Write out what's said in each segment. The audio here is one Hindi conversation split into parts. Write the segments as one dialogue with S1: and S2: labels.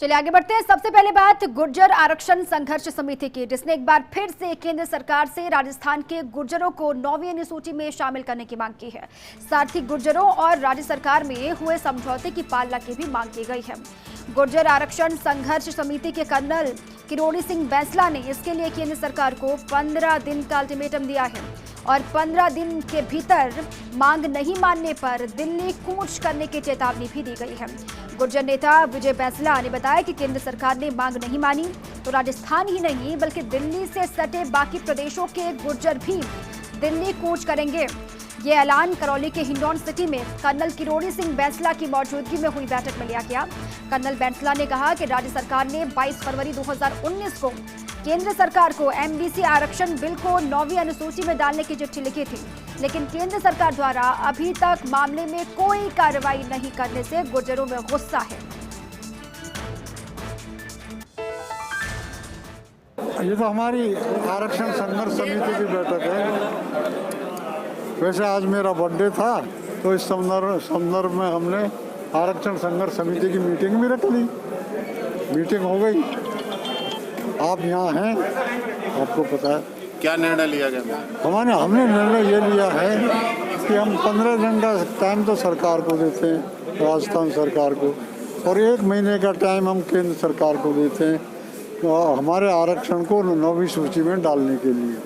S1: चलिए आगे बढ़ते हैं। सबसे पहले बात गुर्जर आरक्षण संघर्ष समिति की, जिसने एक बार फिर से केंद्र सरकार से राजस्थान के गुर्जरों को 9वीं अनुसूची में शामिल करने की मांग की है। साथ ही गुर्जरों और राज्य सरकार में हुए समझौते की पालना की भी मांग की गई है। गुर्जर आरक्षण संघर्ष समिति के कर्नल किरोड़ी सिंह बैंसला ने इसके लिए केंद्र सरकार को 15 दिन का अल्टीमेटम दिया है और 15 दिन के भीतर मांग नहीं मानने पर दिल्ली कूच करने की चेतावनी भी दी गई है। गुर्जर नेता विजय बैंसला ने बताया कि केंद्र सरकार ने मांग नहीं मानी तो राजस्थान ही नहीं बल्कि दिल्ली से सटे बाकी प्रदेशों के गुर्जर भी दिल्ली कूच करेंगे। ये ऐलान करौली के हिंडौन सिटी में कर्नल किरोड़ी सिंह बैंसला की मौजूदगी में हुई बैठक में लिया गया। कर्नल बैंसला ने कहा कि राज्य सरकार ने 22 फरवरी 2019 को केंद्र सरकार को एमबीसी आरक्षण बिल को 9वीं अनुसूची में डालने की चिट्ठी लिखी थी, लेकिन केंद्र सरकार द्वारा अभी तक मामले में कोई कार्रवाई नहीं करने से गुर्जरों में गुस्सा है।
S2: ये तो हमारी आरक्षण संघर्ष समिति की बैठक है। वैसे आज मेरा बर्थडे था तो इस संदर्भ में हमने आरक्षण संघर्ष समिति की मीटिंग भी रख ली। मीटिंग हो गई, आप यहाँ हैं, आपको पता है
S3: क्या निर्णय लिया गया।
S2: हमने निर्णय ये लिया है कि हम 15 दिन का टाइम तो सरकार को देते हैं, राजस्थान सरकार को, और 1 महीने का टाइम हम केंद्र सरकार को देते हैं हमारे आरक्षण को 9वीं सूची में डालने के लिए।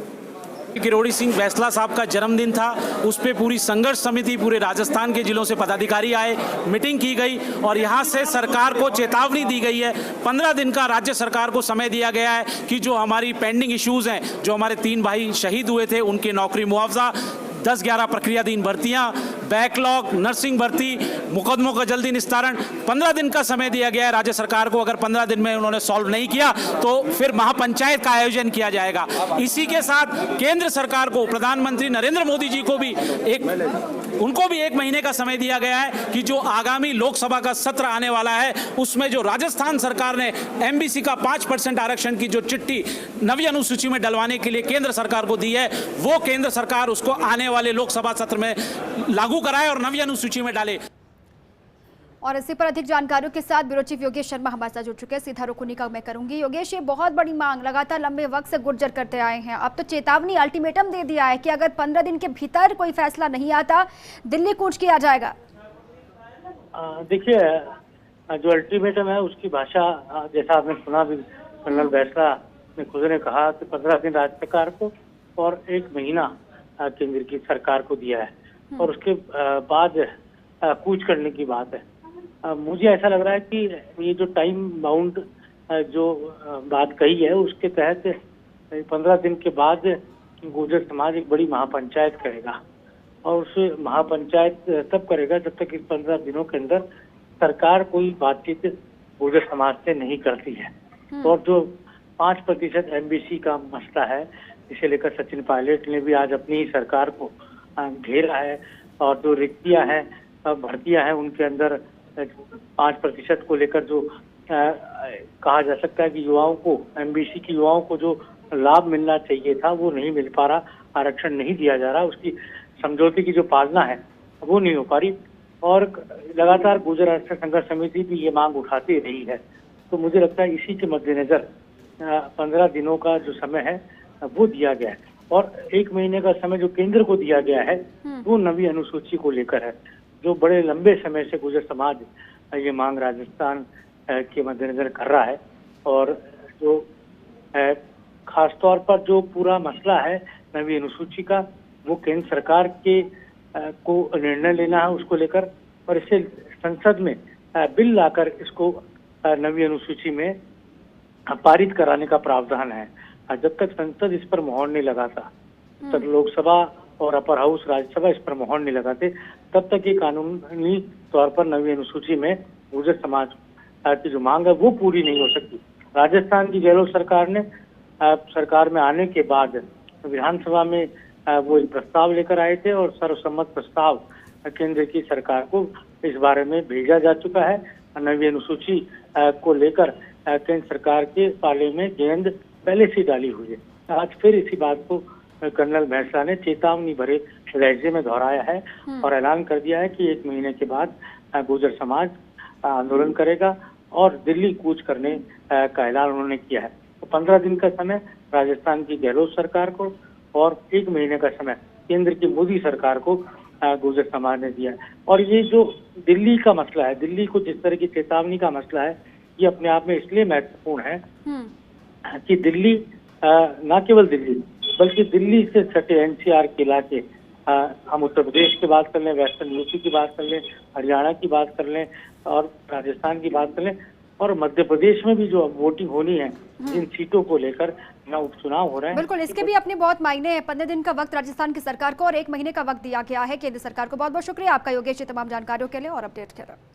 S4: किरोड़ी सिंह बैंसला साहब का जन्मदिन था, उस पे पूरी संघर्ष समिति पूरे राजस्थान के जिलों से पदाधिकारी आए, मीटिंग की गई और यहाँ से सरकार को चेतावनी दी गई है। 15 दिन का राज्य सरकार को समय दिया गया है कि जो हमारी पेंडिंग इश्यूज हैं, जो हमारे 3 भाई शहीद हुए थे उनके नौकरी मुआवजा, 10-11 प्रक्रियाधीन भर्तियां, बैकलॉग, नर्सिंग भर्ती, मुकदमों का जल्दी निस्तारण, 15 दिन का समय दिया गया है राज्य सरकार को। अगर 15 दिन में उन्होंने सॉल्व नहीं किया तो फिर महापंचायत का आयोजन किया जाएगा। इसी के साथ केंद्र सरकार को, प्रधानमंत्री नरेंद्र मोदी जी को भी उनको भी 1 महीने का समय दिया गया है कि जो आगामी लोकसभा का सत्र आने वाला है उसमें जो राजस्थान सरकार ने एमबीसी का 5% आरक्षण की जो चिट्ठी 9वीं अनुसूची में डलवाने के लिए केंद्र सरकार को दी है, वो केंद्र सरकार उसको आने वाले लोकसभा सत्र में लागू कराए और 9वीं अनुसूची में डाले।
S1: और इसी पर अधिक जानकारियों के साथ ब्यूरो चीफ योगेश शर्मा हमारे साथ जुड़ चुके हैं। सीधा रुख उन्हीं का मैं करूंगी। योगेश, ये बहुत बड़ी मांग लगातार लंबे वक्त से गुर्जर करते आए हैं, अब तो चेतावनी, अल्टीमेटम दे दिया है कि अगर 15 दिन के भीतर कोई फैसला नहीं आता दिल्ली कूच किया जाएगा।
S5: देखिए, जो अल्टीमेटम है उसकी भाषा जैसा आपने सुना भी, कर्नल बैंसला ने खुद ने कहा कि 15 दिन राज्य सरकार को और 1 महीना केंद्र की सरकार को दिया है और उसके बाद कूच करने की बात है। मुझे ऐसा लग रहा है कि ये जो टाइम बाउंड जो बात कही है उसके तहत 15 दिन के बाद गुर्जर समाज एक बड़ी महापंचायत करेगा और उस महापंचायत तब करेगा जब तक इस 15 दिनों के अंदर सरकार कोई बातचीत गुर्जर समाज से नहीं करती है। और जो 5% एमबीसी का मसला है, इसे लेकर सचिन पायलट ने भी आज अपनी ही सरकार को घेरा है और जो रिक्तियां हैं, भर्तियां हैं, उनके अंदर 5% को लेकर जो कहा जा सकता है कि युवाओं को, एमबीसी की युवाओं को जो लाभ मिलना चाहिए था वो नहीं मिल पा रहा, आरक्षण नहीं दिया जा रहा, उसकी समझौते की जो पालना है वो नहीं हो पा रही और लगातार गुर्जर आरक्षण संघर्ष समिति भी ये मांग उठाती रही है। तो मुझे लगता है इसी के मद्देनजर 15 दिनों का जो समय है वो दिया गया है और 1 महीने का समय जो केंद्र को दिया गया है वो 9वीं अनुसूची को लेकर है, जो बड़े लंबे समय से गुर्जर समाज ये मांग राजस्थान के मद्देनजर कर रहा है। और जो खासतौर पर जो पूरा मसला है 9वीं अनुसूची का, वो केंद्र सरकार के को निर्णय लेना है उसको लेकर और इसे संसद में बिल लाकर इसको 9वीं अनुसूची में पारित कराने का प्रावधान है। जब तक संसद इस पर मोहर नहीं लगाता, तब लोकसभा और अपर हाउस राज्यसभा इस पर मोहर नहीं लगाते, तब तक ये कानूनी तौर पर 9वीं अनुसूची में गुर्जर समाज की जो मांग है वो पूरी नहीं हो सकती। राजस्थान की गहलोत सरकार ने सरकार में आने के बाद विधानसभा में वो एक प्रस्ताव लेकर आए थे और सर्वसम्मत प्रस्ताव केंद्र की सरकार को इस बारे में भेजा जा चुका है। 9वीं अनुसूची को लेकर केंद्र सरकार के पाले में गेंद पहले से डाली हुई है। आज फिर इसी बात को कर्नल बैंसला ने चेतावनी भरे लहजे में दोहराया है और ऐलान कर दिया है कि 1 महीने के बाद गुर्जर समाज आंदोलन करेगा और दिल्ली कूच करने का ऐलान उन्होंने किया है। तो 15 दिन का समय राजस्थान की गहलोत सरकार को और 1 महीने का समय केंद्र की मोदी सरकार को गुर्जर समाज ने दिया है। और ये जो दिल्ली का मसला है, दिल्ली को जिस तरह की चेतावनी का मसला है, ये अपने आप में इसलिए महत्वपूर्ण है कि दिल्ली न केवल दिल्ली बल्कि दिल्ली से सटे एनसीआर के इलाके, हम उत्तर प्रदेश की बात कर लें, वेस्टर्न यूपी की बात कर लें, हरियाणा की बात कर लें और राजस्थान की बात कर लें और मध्य प्रदेश में भी जो वोटिंग होनी है जिन सीटों को लेकर ना उपचुनाव हो रहे हैं।
S1: बिल्कुल, इसके भी अपने बहुत मायने हैं। 15 दिन का वक्त राजस्थान की सरकार को और 1 महीने का वक्त दिया गया है केंद्र सरकार को। बहुत बहुत शुक्रिया आपका योगेश, तमाम जानकारियों के लिए और अपडेट के लिए।